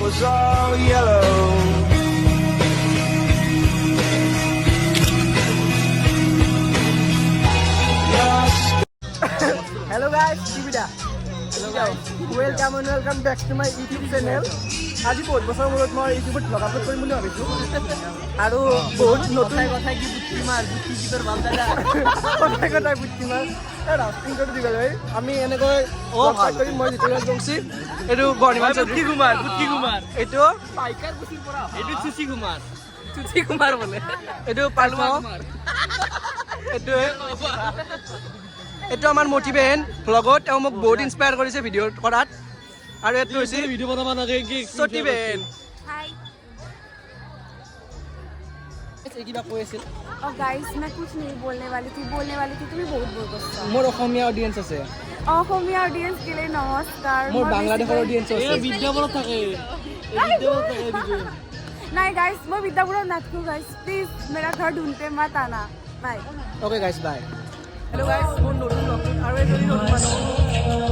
was all yellow. Hello guys, Sivida. Hello guys. Welcome and welcome back to my YouTube channel. আজি বহুত বছৰ মূৰত মই ইউটিউবত ব্লগ আপলোড কৰিম বুলি ভাবিছোঁ আৰু বহুত নতুন কথা কি বুদ্ধিমাৰ বুদ্ধি কি তোৰ ভাল দাদা কথা বুদ্ধিমাৰ ৰাস্তিংটো দিব ভাই আমি এনেকৈ ষ্টাৰ্ট কৰিম মই যেতিয়া জংচি এইটো বৰ্ণিমান বুদ্ধি কুমাৰ এইটো পাইকাৰ বুদ্ধিৰ পৰা এইটো চুচি কুমাৰ বোলে এইটো পালমা এইটো আমাৰ মোটিভেন ব্লগত তেওঁ মোক বহুত ইনস্পায়াৰ কৰিছে ভিডিঅ' কৰাত আৰু এইটো হৈছে ভিডিঅ' বনাব লাগে কি মোটিভেন हाय এই কিবা কৈ আছিল गाइस मैं कुछ नहीं बोलने वाली थी तुम्हें बहुत बोल गुस्सा মোৰ অসমীয়া অডিয়েন্স আছে অসমীয়া অডিয়েন্স के लिए नमस्कार মোৰ বাংলাদেশৰ অডিয়েন্স আছে এই বিদ্যাপুৰত থাকে नहीं गाइस मैं विद्यापुरम नाथको गाइस प्लीज मेरा घर ढूंढते मत आना bye okay guys bye hello guys মোৰ নতুন ব্লগটোত আৰু এজনী নতুন মানুহ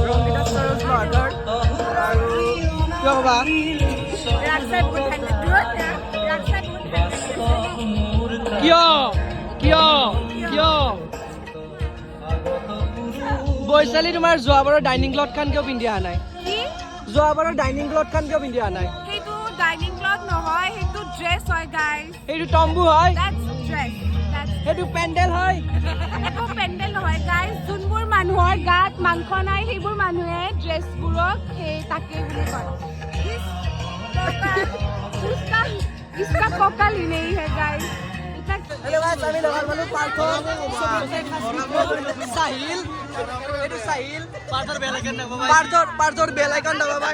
ৰংগীতা সৰজ ব্লগাৰ আৰু কিয় ক'বা राक्षस बहुत ठंडा दूर राक्षस बहुत কিয় বৈশালী তোমাৰ যোৱাবাৰৰ ডাইনিং ক্লথ খান কিয় পিন্ধি অহা নাই কি যোৱাবাৰৰ ডাইনিং ক্লথ খান কিয় পিন্ধি অহা নাই হেতু ডাইনিং ক্লথ নহয় হেতু ড্ৰেছ হয় গাইস সেইটো টম্বু হয় দ্যাটস ড্ৰেছ সেইটো পেণ্ডেল হয় একো পেণ্ডেল নহয় গাইস যোনবোৰ মানুহৰ গাত মাংস নাই সেইবোৰ মানুহে ড্ৰেছবোৰক সেই তাকে বুলি কয় इसका कॉकल ही नहीं है गाइस हेलो गाइस আমি লগাল মানুহ পাৰ্থ সাহিল এইটো সাহিল পাৰ্থৰ বেল আইকন দবাবা পাৰ্থৰ বেল আইকন দবাবা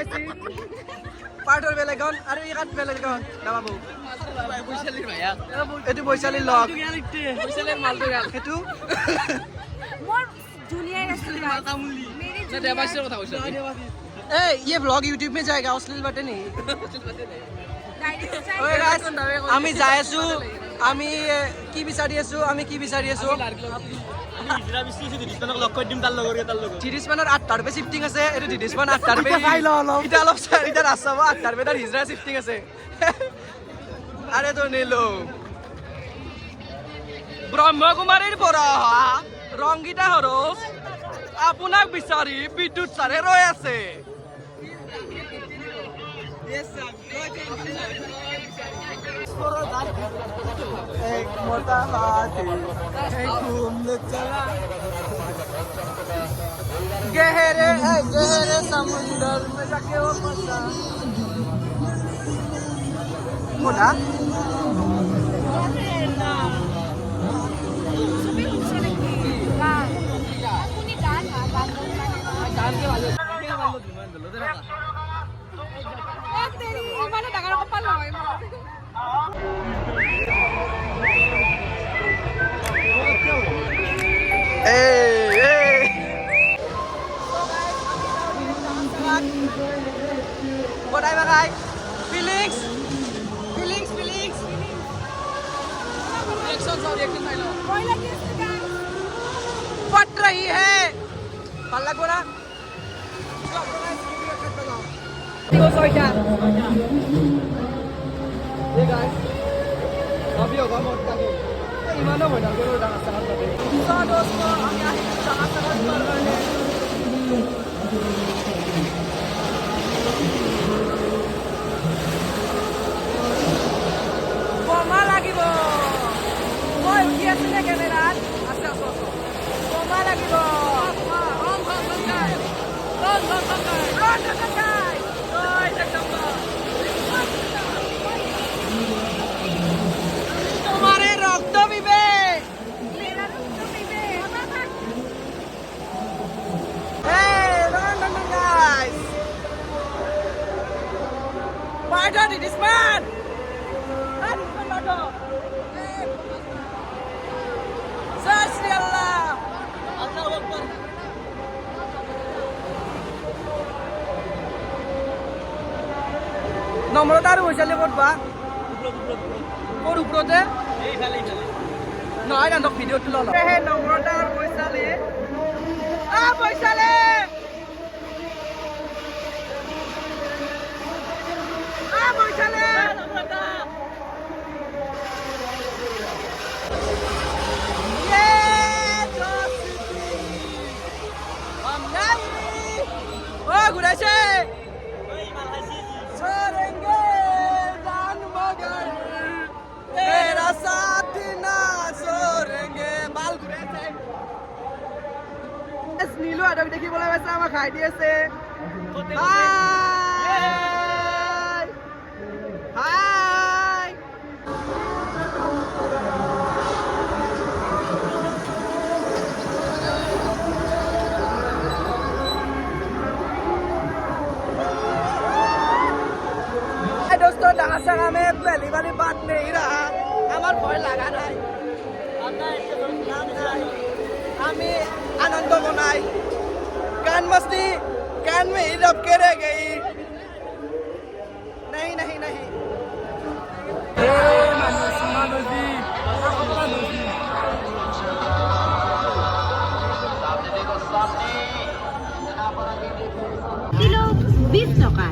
পাৰ্থৰ বেল আইকন আৰু ইয়াত বেল আইকন দবাবো বৈশালীৰ ভাইয়া এইটো বৈশালীৰ লগ বৈশালীৰ মালটো গাল সেইটো मोर जूनियर है मातामुली मेरी না দেবাশীৰ কথা কৈছ ए ये व्लॉग YouTube में जाएगा অশ্লীল বাটে নেই ওই গাইস আমি যাই আছো আমি কি বিচাৰি আছো হিজৰা বিছি দিদিছমানক লগ কৰি দিম তাৰ লগৰ তিৰিছমানৰ 8টাৰ পে শিফটিং আছে এইটো তিৰিছমান 8টাৰ পে এটা অলপ এটা ৰাস্তা 8টাৰ পে তাৰ হিজৰা শিফটিং আছে আৰে তো নেলো ব্ৰহ্মকুমাৰীৰ পৰা ৰংগীতা হৰস আপোনাক বিচাৰি বিদ্যুৎ চাৰে ৰৈ আছে एक मोटा हाथी एक घूमने चला गहरे समुंदर में जाके वो फंसा मोटा तेरी मैंने डगर को पल होए What am I? Feelings. Reaction I know. कोई लगी इसके गाइस फट रही है पल्ला को ना ये गाइस अभी होगा मोट का इमानो मोटा को डांस करना है तो दोस्तों हम यहां डांस कर रहे हैं बोमा লাগিব মই উঠি আছিলে কেমেৰাত আছে बोमा লাগিব ৰন সকাই তোমারে রক্ত পিবে मेरा रुक पीबे Hey, run, guys! Why don't you this man? Search Allah! Allahu Akbar! নম্ৰতা আৰু বৈশালী ক'ত বা ক'ৰ ওপৰতে নহয় না ভিডিঅ'টো ল'ল নম্ৰতা আৰু বৈশালী বৈশালী ঘুরাইছে छोड़ेंगे जान मगर तेरा साथ ना छोड़ेंगे बाल घुराইছে নীলু আদক দেখি বলে আছে আমাক খাই দি আছে হাই হাই दोस्तों डांस में पहली वाली बात नहीं रहा हमार भय लगा নাই আমি आनंद मनाई गान मस्ती कान में ही रब के रह गई नहीं नहीं नहीं কিলো 20 টাকা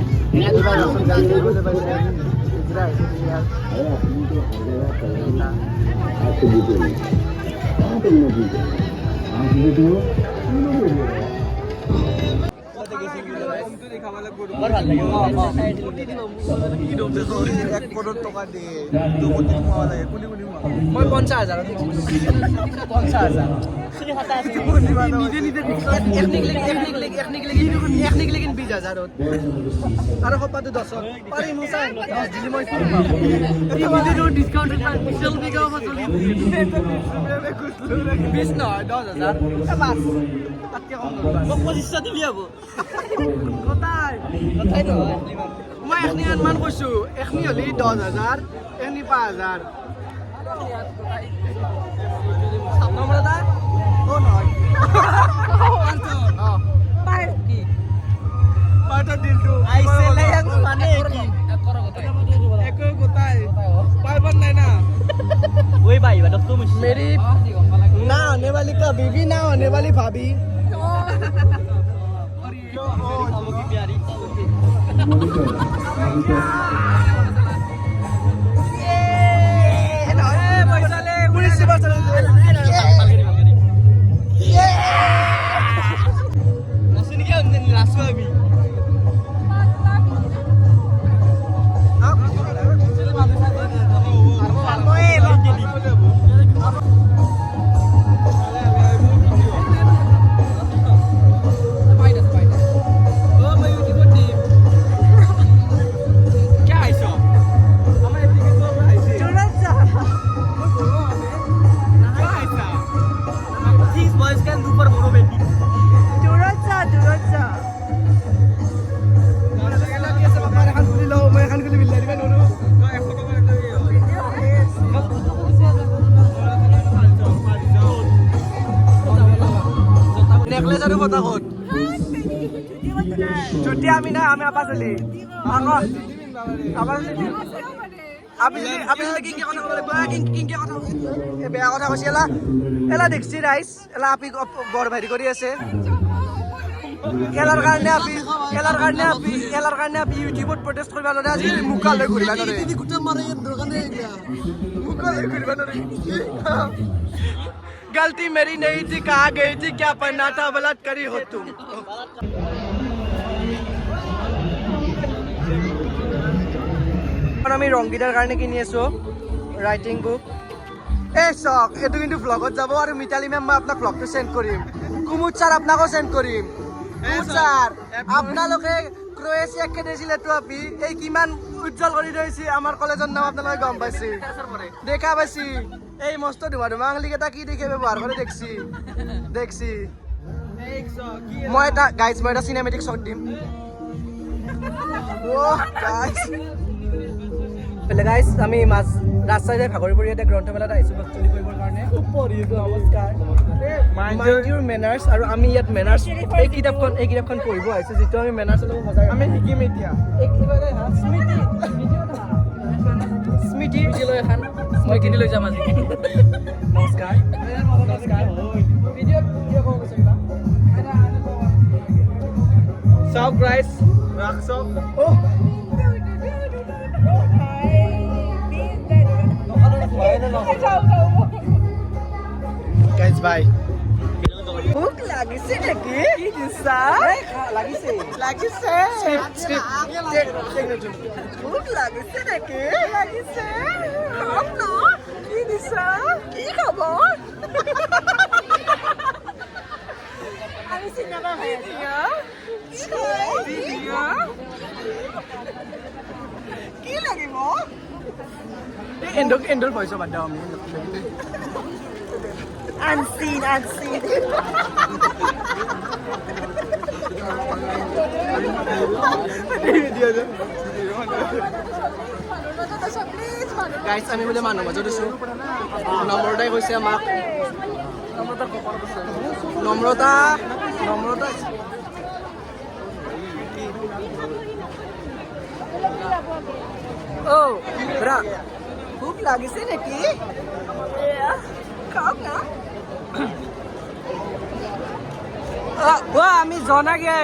मैं 50,000 নিজে নিজে একনিক লেকিন 20,000 আৰু সপাটো 10 পাৰি মুছাই 10 দিলি মই নিজে ডিসকাউন্ট স্পেশাল বিগা অফার চলি 20 নহয় 10,000 বাস তাতকে কম মোক 25 দিবি হ'ব কোথায় নহয় মই একনি আনমান কৈছো একনি হলি 10,000 একনি 5,000 নম্বর দা ও নয় পার কি পাটা দিলটো আইছে লাইং মানে কি এক কোথায় পাইবার নাই না ওই ভাই বাদ তো মুশ मेरी ना आने वाली का बीवी ना आने वाली भाभी और ये हमो की प्यारी नेकलेस और पता होत छुट्टी आमी ना हमें आपा चली आको आपा আপনি কি কি কথা বলে বা কি কি কথা এ বেয়া কথা কইছে এলা এলা দেখছি রাইস এলা আপনি বড় ভারি করি আছে এলার কারণে আপনি ইউটিউবত প্রটেস্ট করবা লরে আজি মুকা লৈ ঘুরিবা লরে দিদি গুটা মারে দোকানে গিয়া মুকা লৈ ঘুরিবা লরে गलती मेरी नहीं थी कहा गई थी क्या पढ़ना था बलात्कारी हो तुम আমি রংগীতার কারণে কিনি আছো রাইটিং বুক এই চক এটো কিন্তু ব্লগত যাব আৰু মিতালি মেম মই আপোনাক ব্লগটো সেন্ড কৰিম কুমুদ স্যাৰ আপোনাকো সেন্ড কৰিম কুমুদ স্যাৰ আপোনালোকে ক্ৰোয়েশিয়া খেলিছিলে তো আপনি এই কিমান উজ্জ্বল কৰি ৰৈছে আমাৰ কলেজৰ নাম আপোনালোকে গম পাইছে দেখা পাইছে এই মস্ত ধুমা আঙুলি কেইটা কি দেখে ব্যৱহাৰ কৰে দেখছি মই এটা গাইজ মই এটা চিনেমেটিক শ্বট দিম ও গাইজ গাইজ আমি মাছ ৰাস্তাতে ভাগৰিপৰি এটা গ্ৰন্থমেলাত আহিছো বক্তৃতা কৰিবৰ কাৰণে নমস্কাৰ মাইণ্ড ইউৰ মেনাৰ্ছ আৰু আমি ইয়াত মেনাৰ্ছ এই কিতাপখন পঢ়িব আহিছো যিটো আমি মেনাৰ্ছ অলপ সজাই আমি শিকিম এতিয়া এই কিবা স্মৃতি লৈ এখন মই কিনি লৈ যাম আজি নমস্কাৰ ভিডিঅ' ক'ব বিচাৰিবা চাওক গাইজ ৰাখ চাওক Guys, bye. Hook lagi sih lagi. Bisa. Lagi sih. লাগিছে ভোক লাগিছে নেকি লাগিছে খাম ন কি দিছা কি খবৰ আমি চিনেমা হৈ কি লাগিব এণ্ডৰ ভইচ বাদ দাও আমি unseen গাইজ আমি বোলে মানুহ মাজত আছো নম্ৰতাই কৈছে আমাক নম্ৰতা ভোক লাগিছে নেকি খাওক না আমি জনাগে